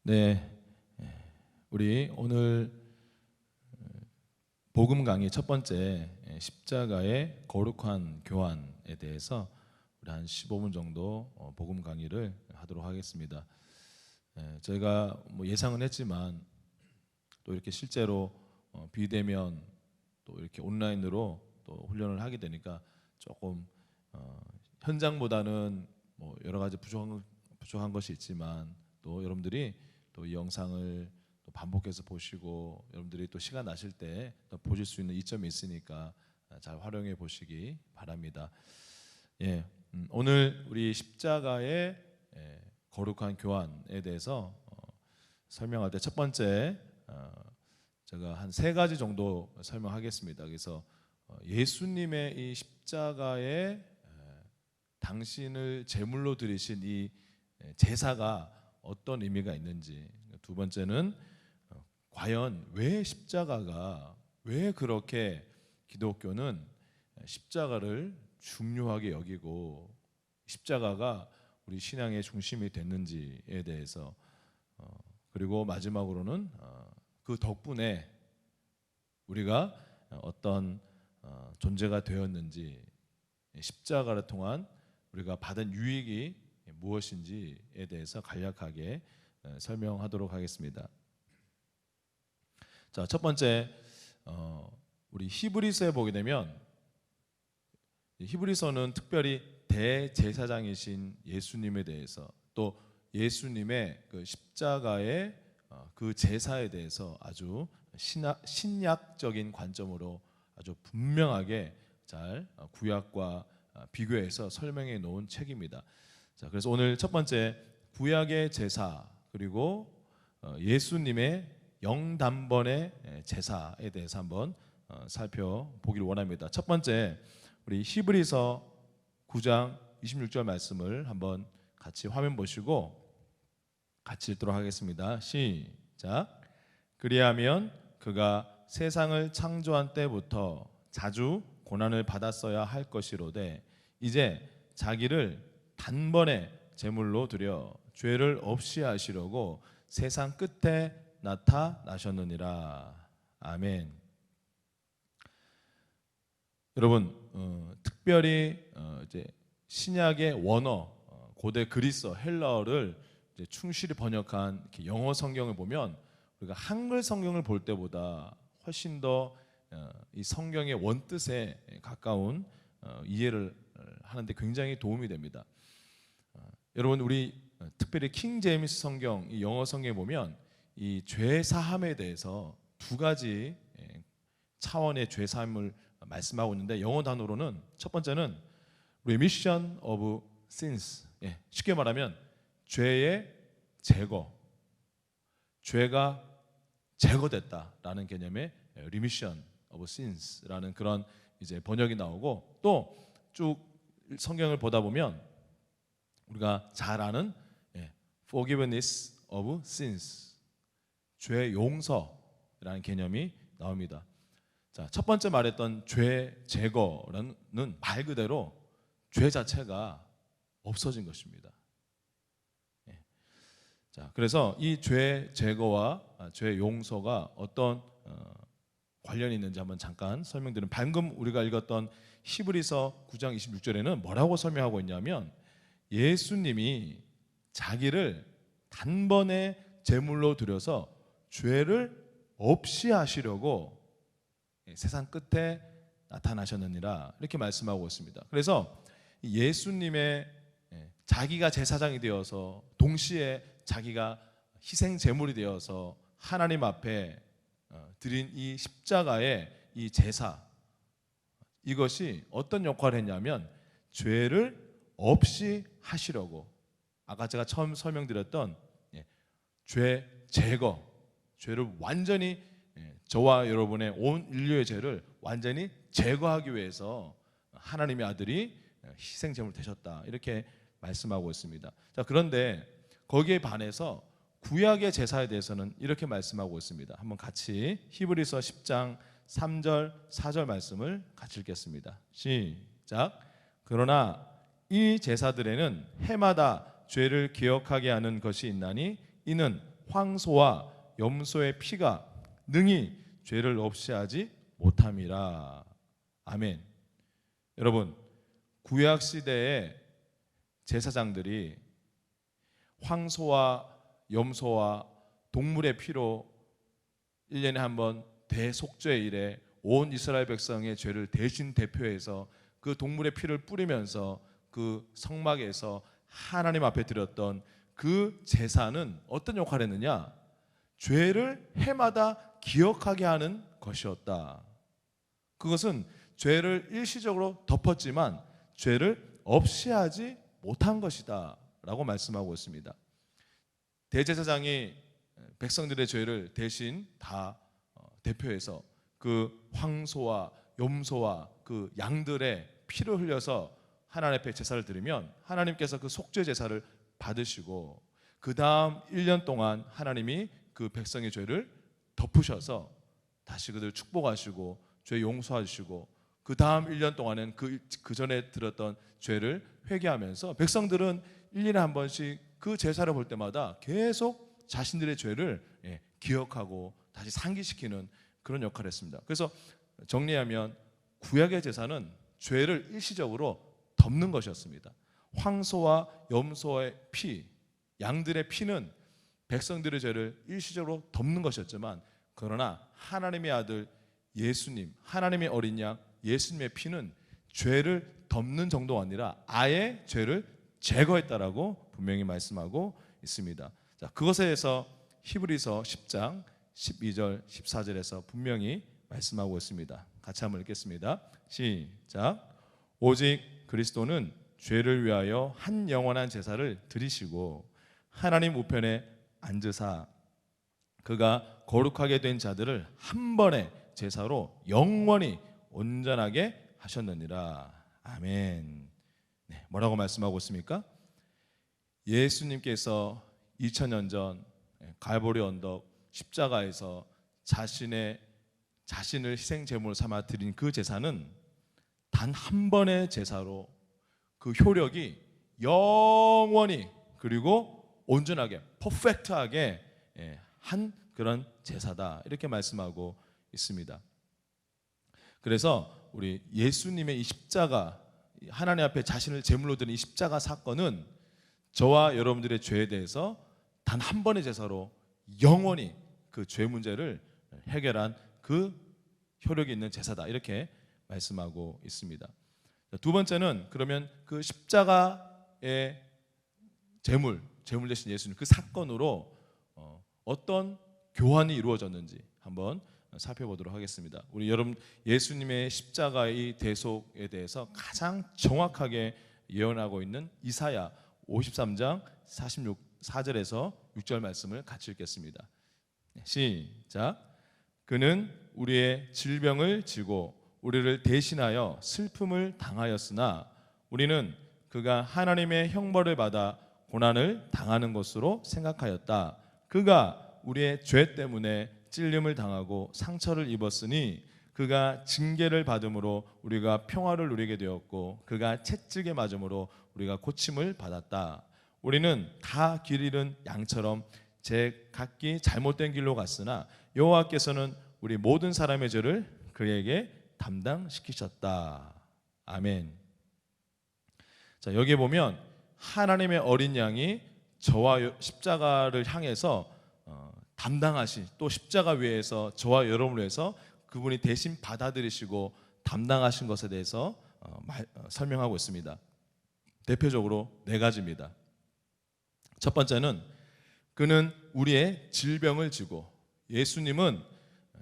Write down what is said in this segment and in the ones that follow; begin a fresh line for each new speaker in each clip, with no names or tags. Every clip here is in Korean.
네, 우리 오늘 복음 강의 첫 번째 십자가의 거룩한 교환에 대해서 우리 한 15분 정도 복음 강의를 하도록 하겠습니다. 저희가 예상은 했지만 또 이렇게 실제로 비대면 또 이렇게 온라인으로 또 훈련을 하게 되니까 조금 현장보다는 여러 가지 부족한 것이 있지만 또 여러분들이 또 이 영상을 또 반복해서 보시고 여러분들이 또 시간 나실 때 또 보실 수 있는 이점이 있으니까 잘 활용해 보시기 바랍니다. 오늘 우리 십자가의 거룩한 교환에 대해서 설명할 때 첫 번째 제가 한 세 가지 정도 설명하겠습니다. 그래서 예수님의 이 십자가의 당신을 제물로 드리신 이 제사가 어떤 의미가 있는지, 두 번째는 과연 왜 십자가가, 왜 그렇게 기독교는 십자가를 중요하게 여기고 십자가가 우리 신앙의 중심이 됐는지에 대해서, 그리고 마지막으로는 그 덕분에 우리가 어떤 존재가 되었는지, 십자가를 통한 우리가 받은 유익이 무엇인지에 대해서 간략하게 설명하도록 하겠습니다. 자, 첫 번째 우리 히브리서에 보게 되면, 히브리서는 특별히 대제사장이신 예수님에 대해서, 또 예수님의 그 십자가의 그 제사에 대해서 아주 신약적인 관점으로 아주 분명하게 잘 구약과 비교해서 설명해 놓은 책입니다. 자, 그래서 오늘 첫 번째 구약의 제사, 그리고 예수님의 영단번의 제사에 대해서 한번 살펴보기를 원합니다. 첫 번째, 우리 히브리서 9장 26절 말씀을 한번 같이 화면 보시고 같이 읽도록 하겠습니다. 시작. 그리하면 그가 세상을 창조한 때부터 자주 고난을 받았어야 할 것이로되 이제 자기를 단번에 제물로 드려 죄를 없이 하시려고 세상 끝에 나타나셨느니라. 아멘. 여러분, 특별히 이제 신약의 원어, 고대 그리스어, 헬라어를 이제 충실히 번역한 영어 성경을 보면 우리가 한글 성경을 볼 때보다 훨씬 더 이 성경의 원뜻에 가까운 이해를 하는데 굉장히 도움이 됩니다. 여러분, 우리 특별히 킹 제임스 성경, 이 영어 성경에 보면 이 죄 사함에 대해서 두 가지 차원의 죄 사함을 말씀하고 있는데, 영어 단어로는 첫 번째는 remission of sins, 쉽게 말하면 죄의 제거, 죄가 제거됐다라는 개념의 remission of sins라는 그런 이제 번역이 나오고, 또 쭉 성경을 보다 보면 우리가 잘 아는 forgiveness of sins, 죄 용서라는 개념이 나옵니다. 자, 첫 번째 말했던 죄 제거는 말 그대로 죄 자체가 없어진 것입니다. 자, 그래서 이 죄 제거와 죄 용서가 어떤 관련이 있는지 한번 잠깐 설명드리면, 방금 우리가 읽었던 히브리서 9장 26절에는 뭐라고 설명하고 있냐면, 예수님이 자기를 단번에 제물로 드려서 죄를 없이 하시려고 세상 끝에 나타나셨느니라, 이렇게 말씀하고 있습니다. 그래서 예수님의 자기가 제사장이 되어서 동시에 자기가 희생 제물이 되어서 하나님 앞에 드린 이 십자가의 이 제사, 이것이 어떤 역할을 했냐면 죄를 없이 하시려고, 아까 제가 처음 설명드렸던 죄 제거, 죄를 완전히, 저와 여러분의 온 인류의 죄를 완전히 제거하기 위해서 하나님의 아들이 희생 제물 되셨다, 이렇게 말씀하고 있습니다. 자, 그런데 거기에 반해서 구약의 제사에 대해서는 이렇게 말씀하고 있습니다. 한번 같이 히브리서 10장 3절 4절 말씀을 같이 읽겠습니다. 시작. 그러나 이 제사들에는 해마다 죄를 기억하게 하는 것이 있나니 이는 황소와 염소의 피가 능히 죄를 없이 하지 못함이라. 아멘. 여러분, 구약 시대의 제사장들이 황소와 염소와 동물의 피로 1년에 한 번 대속죄일에 온 이스라엘 백성의 죄를 대신 대표해서 그 동물의 피를 뿌리면서 그 성막에서 하나님 앞에 드렸던 그 제사는 어떤 역할을 했느냐? 죄를 해마다 기억하게 하는 것이었다. 그것은 죄를 일시적으로 덮었지만 죄를 없이 하지 못한 것이다 라고 말씀하고 있습니다. 대제사장이 백성들의 죄를 대신 다 대표해서 그 황소와 염소와 그 양들의 피를 흘려서 하나님 앞에 제사를 드리면 하나님께서 그 속죄 제사를 받으시고 그 다음 1년 동안 하나님이 그 백성의 죄를 덮으셔서 다시 그들을 축복하시고 죄 용서하시고 그 다음 1년 동안은 그 전에 들었던 죄를 회개하면서 백성들은 1년에 한 번씩 그 제사를 볼 때마다 계속 자신들의 죄를 기억하고 다시 상기시키는 그런 역할을 했습니다. 그래서 정리하면 구약의 제사는 죄를 일시적으로 덮는 것이었습니다. 황소와 염소의 피, 양들의 피는 백성들의 죄를 일시적으로 덮는 것이었지만 그러나 하나님의 아들 예수님, 하나님의 어린 양 예수님의 피는 죄를 덮는 정도가 아니라 아예 죄를 제거했다라고 분명히 말씀하고 있습니다. 자, 그것에 대해서 히브리서 10장 12절 14절에서 분명히 말씀하고 있습니다. 같이 한번 읽겠습니다. 시작. 오직 그리스도는 죄를 위하여 한 영원한 제사를 드리시고 하나님 우편에 앉으사 그가 거룩하게 된 자들을 한 번의 제사로 영원히 온전하게 하셨느니라. 아멘. 네, 뭐라고 말씀하고 있습니까? 예수님께서 2000년 전 갈보리 언덕 십자가에서 자신을 희생 제물로 삼아 드린 그 제사는 단 한 번의 제사로 그 효력이 영원히 그리고 온전하게 퍼펙트하게 한 그런 제사다 이렇게 말씀하고 있습니다. 그래서 우리 예수님의 이 십자가 하나님 앞에 자신을 제물로 드린 이 십자가 사건은 저와 여러분들의 죄에 대해서 단 한 번의 제사로 영원히 그 죄 문제를 해결한 그 효력이 있는 제사다 이렇게 말씀하고 있습니다. 두 번째는 그러면 그 십자가의 제물 대신 예수님 그 사건으로 어떤 교환이 이루어졌는지 한번 살펴보도록 하겠습니다. 우리 여러분 예수님의 십자가의 대속에 대해서 가장 정확하게 예언하고 있는 이사야 53장 4절에서 6절 말씀을 같이 읽겠습니다. 시작. 그는 우리의 질병을 지고 우리를 대신하여 슬픔을 당하였으나 우리는 그가 하나님의 형벌을 받아 고난을 당하는 것으로 생각하였다. 그가 우리의 죄 때문에 찔림을 당하고 상처를 입었으니 그가 징계를 받음으로 우리가 평화를 누리게 되었고 그가 채찍에 맞음으로 우리가 고침을 받았다. 우리는 다 길 잃은 양처럼 제 각기 잘못된 길로 갔으나 여호와께서는 우리 모든 사람의 죄를 그에게 담당시키셨다. 아멘. 자, 여기 보면 하나님의 어린 양이 저와 십자가를 향해서 담당하신 또 십자가 위에서 저와 여러분을 위해서 그분이 대신 받아들이시고 담당하신 것에 대해서 설명하고 있습니다. 대표적으로 4가지입니다. 첫 번째는 그는 우리의 질병을 지고 예수님은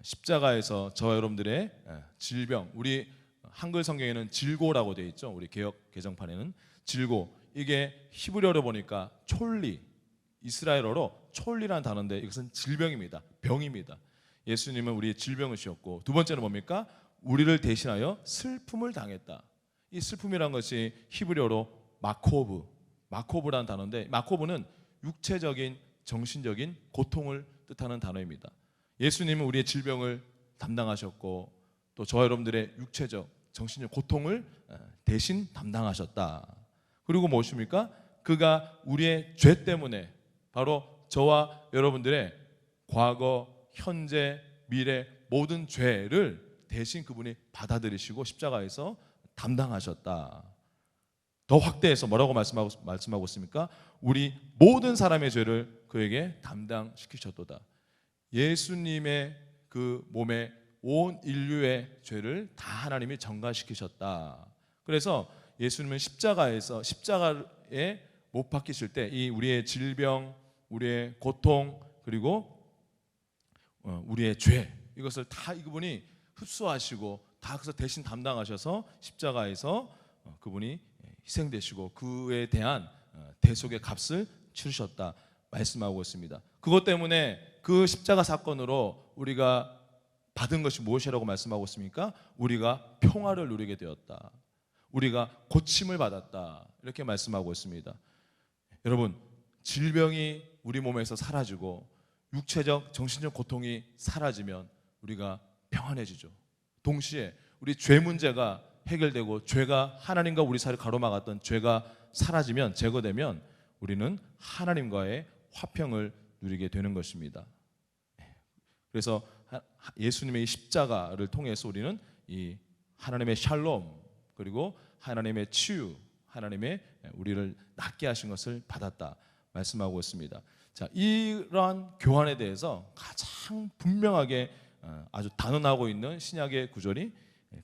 십자가에서 저와 여러분들의 질병 우리 한글 성경에는 질고라고 되어 있죠. 우리 개역 개정판에는 질고 이게 히브리어로 보니까 촐리 이스라엘어로 촐리라는 단어인데 이것은 질병입니다. 병입니다. 예수님은 우리의 질병을 지었고 두 번째는 뭡니까? 우리를 대신하여 슬픔을 당했다. 이 슬픔이란 것이 히브리어로 마코브라는 단어인데 마코브는 육체적인 정신적인 고통을 뜻하는 단어입니다. 예수님은 우리의 질병을 담당하셨고 또 저와 여러분들의 육체적 정신적 고통을 대신 담당하셨다. 그리고 무엇입니까? 그가 우리의 죄 때문에 바로 저와 여러분들의 과거, 현재, 미래 모든 죄를 대신 그분이 받아들이시고 십자가에서 담당하셨다. 더 확대해서 뭐라고 말씀하고 있습니까? 우리 모든 사람의 죄를 그에게 담당시키셨도다. 예수님의 그 몸에 온 인류의 죄를 다 하나님이 전가시키셨다. 그래서 예수님은 십자가에 못 박히실 때 이 우리의 질병, 우리의 고통, 그리고 우리의 죄, 이것을 다 이분이 흡수하시고 다 그래서 대신 담당하셔서 십자가에서 그분이 희생되시고 그에 대한 대속의 값을 치르셨다 말씀하고 있습니다. 그것 때문에 그 십자가 사건으로 우리가 받은 것이 무엇이라고 말씀하고 있습니까? 우리가 평화를 누리게 되었다. 우리가 고침을 받았다. 이렇게 말씀하고 있습니다. 여러분, 질병이 우리 몸에서 사라지고 육체적, 정신적 고통이 사라지면 우리가 평안해지죠. 동시에 우리 죄 문제가 해결되고 죄가 하나님과 우리 사이를 가로막았던 죄가 사라지면, 제거되면 우리는 하나님과의 화평을 누리게 되는 것입니다. 그래서 예수님의 이 십자가를 통해서 우리는 이 하나님의 샬롬, 그리고 하나님의 치유, 하나님의 우리를 낫게 하신 것을 받았다 말씀하고 있습니다. 자, 이러한 교환에 대해서 가장 분명하게 아주 단언하고 있는 신약의 구절이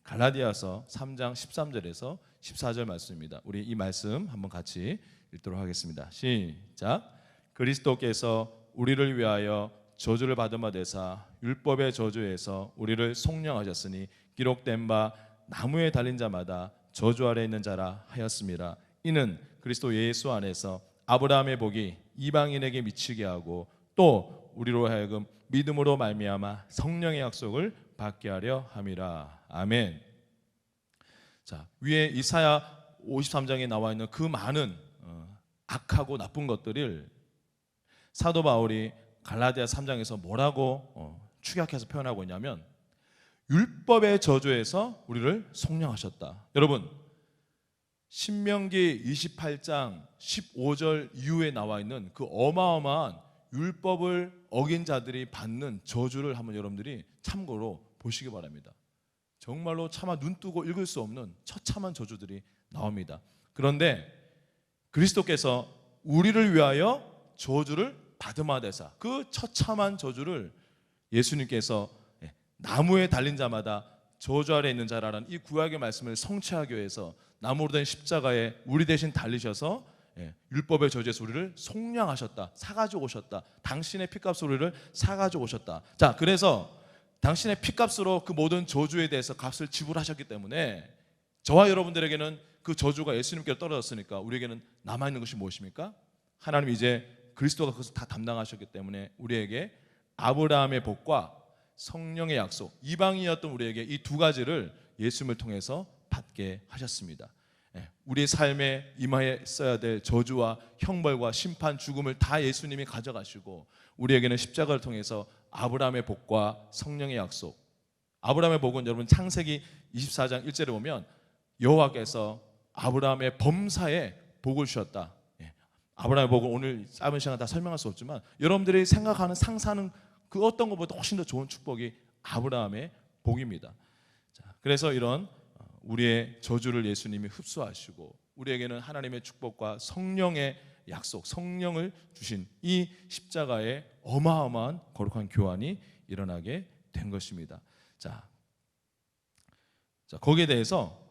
갈라디아서 3장 13절에서 14절 말씀입니다. 우리 이 말씀 한번 같이 읽도록 하겠습니다. 시작. 그리스도께서 우리를 위하여 저주를 받은 바 되사 율법의 저주에서 우리를 속량하셨으니 기록된 바 나무에 달린 자마다 저주 아래 있는 자라 하였습니다. 이는 그리스도 예수 안에서 아브라함의 복이 이방인에게 미치게 하고 또 우리로 하여금 믿음으로 말미암아 성령의 약속을 받게 하려 함이라. 아멘. 자, 위에 이사야 53장에 나와 있는 그 많은 악하고 나쁜 것들을 사도 바울이 갈라디아 3장에서 뭐라고 축약해서 표현하고 있냐면 율법의 저주에서 우리를 속량하셨다. 여러분, 신명기 28장 15절 이후에 나와 있는 그 어마어마한 율법을 어긴 자들이 받는 저주를 한번 여러분들이 참고로 보시기 바랍니다. 정말로 차마 눈 뜨고 읽을 수 없는 처참한 저주들이 나옵니다. 그런데 그리스도께서 우리를 위하여 저주를 받음하 되사 그 처참한 저주를 예수님께서 나무에 달린 자마다 저주 아래 있는 자라는 이 구약의 말씀을 성취하기 위해서 나무로 된 십자가에 우리 대신 달리셔서 율법의 저주에서 우리를 속량하셨다. 사가지고 오셨다. 당신의 피값으로 우리를 사가지고 오셨다. 자, 그래서 당신의 피값으로 그 모든 저주에 대해서 값을 지불하셨기 때문에 저와 여러분들에게는 그 저주가 예수님께로 떨어졌으니까 우리에게는 남아있는 것이 무엇입니까? 하나님 이제 그리스도가 그것을 다 담당하셨기 때문에 우리에게 아브라함의 복과 성령의 약속, 이방인이었던 우리에게 이 두 가지를 예수님을 통해서 받게 하셨습니다. 우리의 삶에 임하에 있어야 될 저주와 형벌과 심판, 죽음을 다 예수님이 가져가시고 우리에게는 십자가를 통해서 아브라함의 복과 성령의 약속. 아브라함의 복은 여러분 창세기 24장 1절에 보면 여호와께서 아브라함의 범사에 복을 주셨다. 아브라함의 복은 오늘 짧은 시간 다 설명할 수 없지만 여러분들이 생각하는 상상하는 그 어떤 것보다 훨씬 더 좋은 축복이 아브라함의 복입니다. 자, 그래서 이런 우리의 저주를 예수님이 흡수하시고 우리에게는 하나님의 축복과 성령의 약속, 성령을 주신 이 십자가의 어마어마한 거룩한 교환이 일어나게 된 것입니다. 자, 거기에 대해서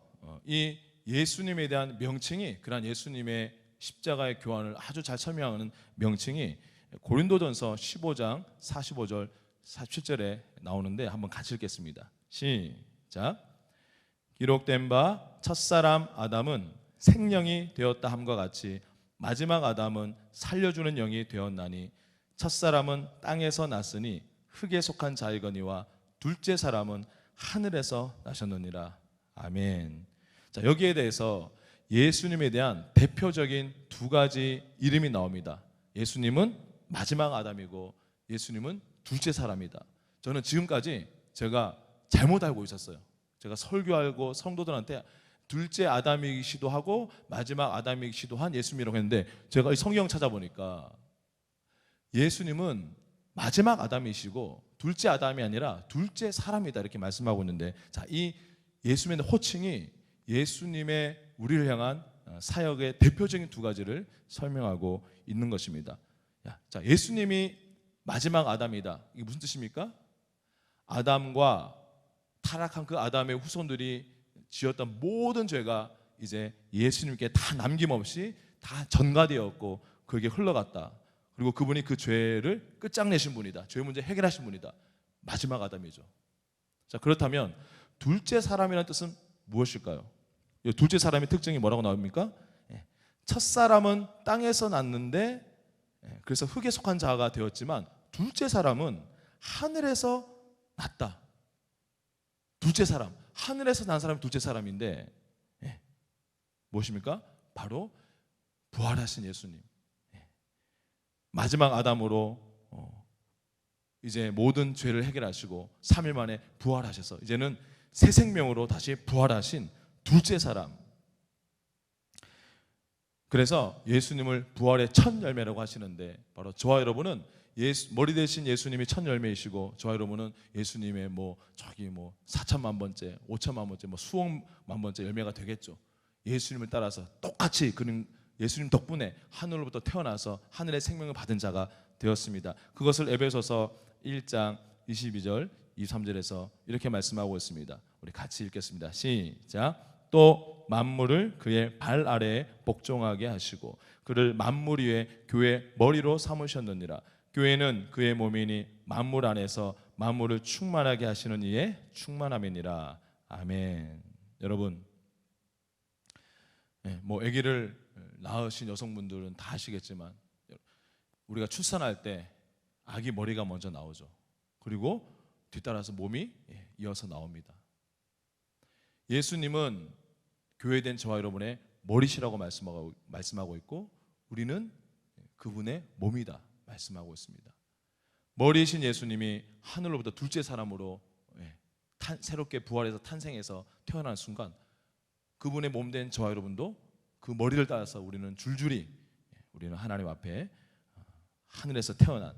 이 예수님에 대한 명칭이, 그러한 예수님의 십자가의 교환을 아주 잘 설명하는 명칭이 고린도전서 15장 45절 47절에 나오는데 한번 같이 읽겠습니다. 시작. 기록된 바 첫사람 아담은 생령이 되었다 함과 같이 마지막 아담은 살려주는 영이 되었나니 첫사람은 땅에서 났으니 흙에 속한 자이거니와 둘째 사람은 하늘에서 나셨느니라. 아멘. 자, 여기에 대해서 예수님에 대한 대표적인 두 가지 이름이 나옵니다. 예수님은 마지막 아담이고 예수님은 둘째 사람이다. 저는 지금까지 제가 잘못 알고 있었어요. 제가 설교하고 성도들한테 둘째 아담이시도 하고 마지막 아담이시도 한 예수님이라고 했는데 제가 이 성경 찾아보니까 예수님은 마지막 아담이시고 둘째 아담이 아니라 둘째 사람이다 이렇게 말씀하고 있는데, 자, 이 예수님의 호칭이 예수님의 우리를 향한 사역의 대표적인 두 가지를 설명하고 있는 것입니다. 자, 예수님이 마지막 아담이다. 이게 무슨 뜻입니까? 아담과 타락한 그 아담의 후손들이 지었던 모든 죄가 이제 예수님께 다 남김없이 다 전가되었고 그에게 흘러갔다. 그리고 그분이 그 죄를 끝장내신 분이다. 죄 문제 해결하신 분이다. 마지막 아담이죠. 자, 그렇다면 둘째 사람이라는 뜻은 무엇일까요? 둘째 사람의 특징이 뭐라고 나옵니까? 첫 사람은 땅에서 났는데 그래서 흙에 속한 자가 되었지만 둘째 사람은 하늘에서 났다. 둘째 사람, 하늘에서 난 사람이 둘째 사람인데 무엇입니까? 바로 부활하신 예수님. 마지막 아담으로 이제 모든 죄를 해결하시고 3일 만에 부활하셔서 이제는 새 생명으로 다시 부활하신 둘째 사람. 그래서 예수님을 부활의 첫 열매라고 하시는데, 바로 저와 여러분은 머리 대신 예수님이 첫 열매이시고, 저와 여러분은 예수님의 저기 4천만 번째, 5천만 번째, 수억만 번째 열매가 되겠죠. 예수님을 따라서 똑같이 그는 예수님 덕분에 하늘로부터 태어나서 하늘의 생명을 받은 자가 되었습니다. 그것을 에베소서 1장 22절 23절에서 이렇게 말씀하고 있습니다. 우리 같이 읽겠습니다. 시작. 또 만물을 그의 발 아래에 복종하게 하시고 그를 만물 위에 교회 머리로 삼으셨느니라. 교회는 그의 몸이니 만물 안에서 만물을 충만하게 하시는 이의 충만함이니라. 아멘. 여러분, 아기를 낳으신 여성분들은 다 아시겠지만 우리가 출산할 때 아기 머리가 먼저 나오죠. 그리고 뒤따라서 몸이 이어서 나옵니다. 예수님은 교회된 저와 여러분의 머리시라고 말씀하고 있고 우리는 그분의 몸이다 말씀하고 있습니다. 머리이신 예수님이 하늘로부터 둘째 사람으로 새롭게 부활해서 탄생해서 태어난 순간 그분의 몸된 저와 여러분도 그 머리를 따라서 우리는 줄줄이 우리는 하나님 앞에 하늘에서 태어난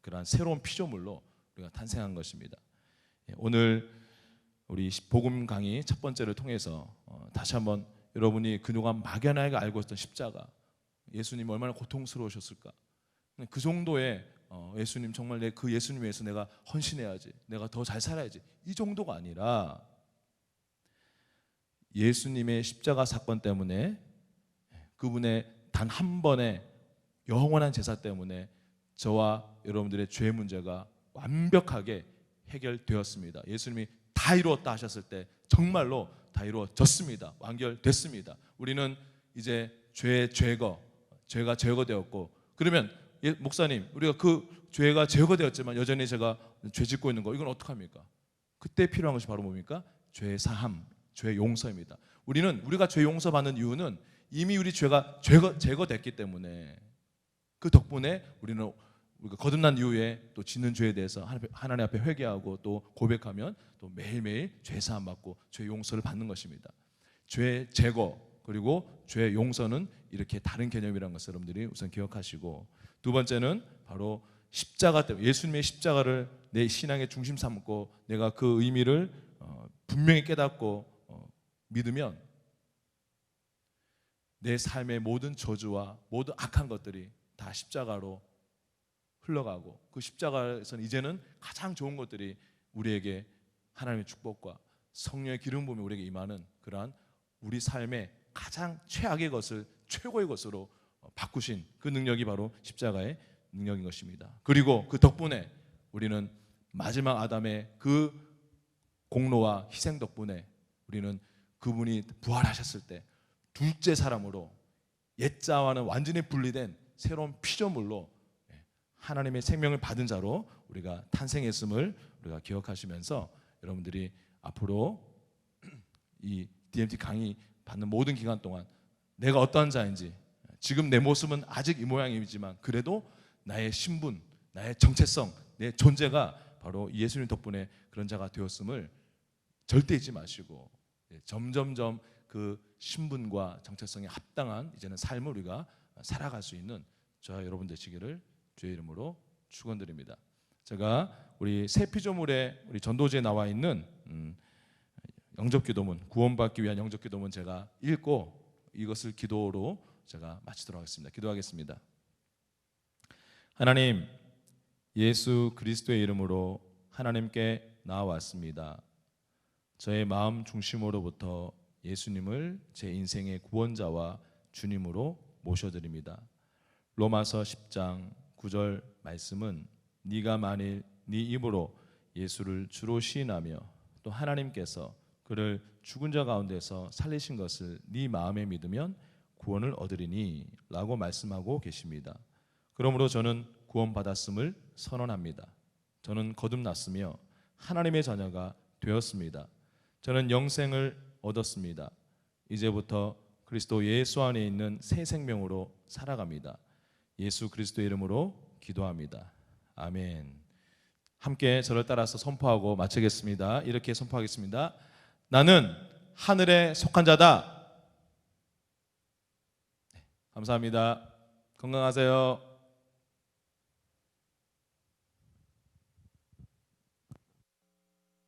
그러한 새로운 피조물로 우리가 탄생한 것입니다. 오늘 우리 복음 강의 첫 번째를 통해서 다시 한번 여러분이 그동안 막연하게 알고 있던 십자가, 예수님이 얼마나 고통스러우셨을까, 그 정도의 예수님 정말 그 예수님 위해서 내가 헌신해야지, 내가 더 잘 살아야지, 이 정도가 아니라 예수님의 십자가 사건 때문에 그분의 단 한 번의 영원한 제사 때문에 저와 여러분들의 죄 문제가 완벽하게 해결되었습니다. 예수님이 다 이루었다 하셨을 때 정말로 다 이루어졌습니다. 완결됐습니다. 우리는 이제 죄가 제거되었고, 그러면 목사님, 우리가 그 죄가 제거되었지만 여전히 제가 죄 짓고 있는 거, 이건 어떡합니까? 그때 필요한 것이 바로 뭡니까? 죄 사함, 죄 용서입니다. 우리가 죄 용서받는 이유는 이미 우리 죄가 제거됐기 때문에, 그 덕분에 우리가 거듭난 이후에 또 짓는 죄에 대해서 하나님 앞에 회개하고 또 고백하면 또 매일매일 죄 사함 받고 죄 용서를 받는 것입니다. 죄 제거 그리고 죄 용서는 이렇게 다른 개념이라는 것을 여러분들이 우선 기억하시고, 두 번째는 바로 십자가 때문에 예수님의 십자가를 내 신앙의 중심 삼고 내가 그 의미를 분명히 깨닫고 믿으면 내 삶의 모든 저주와 모든 악한 것들이 다 십자가로 흘러가고, 그 십자가에서는 이제는 가장 좋은 것들이 우리에게 하나님의 축복과 성령의 기름 부음이 우리에게 임하는 그러한 우리 삶의 가장 최악의 것을 최고의 것으로 바꾸신 그 능력이 바로 십자가의 능력인 것입니다. 그리고 그 덕분에 우리는 마지막 아담의 그 공로와 희생 덕분에 우리는 그분이 부활하셨을 때 둘째 사람으로 옛자와는 완전히 분리된 새로운 피조물로 하나님의 생명을 받은 자로 우리가 탄생했음을 우리가 기억하시면서 여러분들이 앞으로 이 DMT 강의 받는 모든 기간 동안 내가 어떠한 자인지, 지금 내 모습은 아직 이 모양이지만 그래도 나의 신분, 나의 정체성, 내 존재가 바로 예수님 덕분에 그런 자가 되었음을 절대 잊지 마시고 점점점 그 신분과 정체성에 합당한 이제는 삶을 우리가 살아갈 수 있는 저와 여러분 되시기를 주의 이름으로 축원드립니다. 제가 우리 새 피조물의 우리 전도지에 나와 있는 영접기도문, 구원받기 위한 영접기도문 제가 읽고 이것을 기도로 제가 마치도록 하겠습니다. 기도하겠습니다. 하나님, 예수 그리스도의 이름으로 하나님께 나아왔습니다. 저의 마음 중심으로부터 예수님을 제 인생의 구원자와 주님으로 모셔드립니다. 로마서 10장 9절 말씀은 네가 만일 네 입으로 예수를 주로 시인하며 또 하나님께서 그를 죽은 자 가운데서 살리신 것을 네 마음에 믿으면 구원을 얻으리니 라고 말씀하고 계십니다. 그러므로 저는 구원받았음을 선언합니다. 저는 거듭났으며 하나님의 자녀가 되었습니다. 저는 영생을 얻었습니다. 이제부터 그리스도 예수 안에 있는 새 생명으로 살아갑니다. 예수 그리스도의 이름으로 기도합니다. 아멘. 함께 저를 따라서 선포하고 마치겠습니다. 이렇게 선포하겠습니다. 나는 하늘에 속한 자다. 감사합니다. 건강하세요.